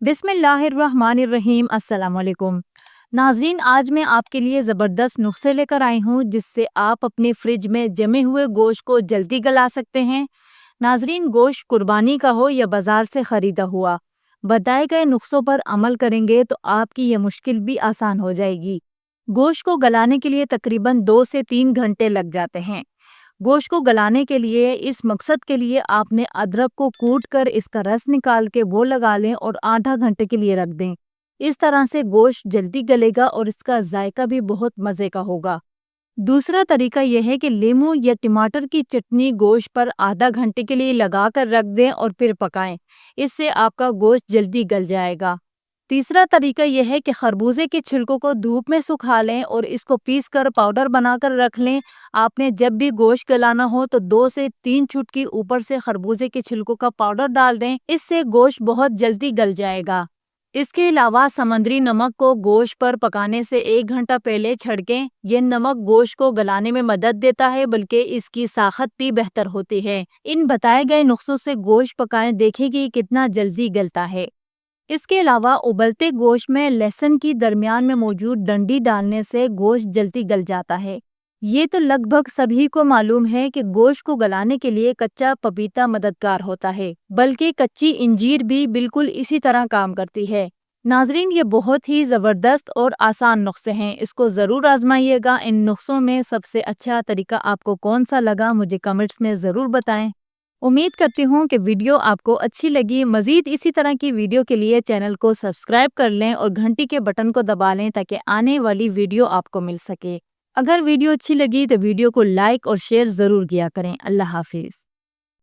बिस्मिल्लाहिर्रहमानिर्रहीम। अस्सलाम वालेकुम नाजरीन, आज मैं आपके लिए ज़बरदस्त नुस्खे लेकर आई हूँ जिससे आप अपने फ्रिज में जमे हुए गोश्त को जल्दी गला सकते हैं। नाजरीन, गोश्त कुर्बानी का हो या बाजार से ख़रीदा हुआ, बताए गए नुस्खों पर अमल करेंगे तो आपकी ये मुश्किल भी आसान हो जाएगी। गोश्त को गलाने के लिए तकरीबन 2 से 3 घंटे लग जाते हैं। गोश्त को गलाने के लिए इस मकसद के लिए आपने अदरक को कूट कर इसका रस निकाल के वो लगा लें और आधा घंटे के लिए रख दें। इस तरह से गोश्त जल्दी गलेगा और इसका जायका भी बहुत मज़े का होगा। दूसरा तरीका यह है कि नींबू या टमाटर की चटनी गोश्त पर आधा घंटे के लिए लगा कर रख दें और फिर पकाएं। इससे आपका गोश्त जल्दी गल जाएगा। तीसरा तरीका यह है कि खरबूजे के छिलकों को धूप में सुखा लें और इसको पीस कर पाउडर बनाकर रख लें। आपने जब भी गोश्त गलाना हो तो 2 से 3 चुटकी ऊपर से खरबूजे के छिलकों का पाउडर डाल दें। इससे गोश्त बहुत जल्दी गल जाएगा। इसके अलावा समुद्री नमक को गोश्त पर पकाने से 1 घंटा पहले छिड़कें। यह नमक गोश्त को गलाने में मदद देता है, बल्कि इसकी साखत भी बेहतर होती है। इन बताए गए नुस्खों से गोश्त पकाएं, देखेंगे कितना जल्दी गलता है। इसके अलावा उबलते गोश्त में लहसुन की दरमियान में मौजूद डंडी डालने से गोश्त जल्दी गल जाता है। ये तो लगभग सभी को मालूम है कि गोश्त को गलाने के लिए कच्चा पपीता मददगार होता है, बल्कि कच्ची इंजीर भी बिल्कुल इसी तरह काम करती है। नाजरीन, ये बहुत ही ज़बरदस्त और आसान नुस्खे हैं, इसको ज़रूर आजमाइएगा। इन नुस्खों में सबसे अच्छा तरीका आपको कौन सा लगा, मुझे कमेंट्स में ज़रूर बताएं। उम्मीद करती हूँ कि वीडियो आपको अच्छी लगी। मज़ीद इसी तरह की वीडियो के लिए चैनल को सब्सक्राइब कर लें और घंटी के बटन को दबा लें ताकि आने वाली वीडियो आपको मिल सके। अगर वीडियो अच्छी लगी तो वीडियो को लाइक और शेयर ज़रूर किया करें। अल्लाह हाफिज़।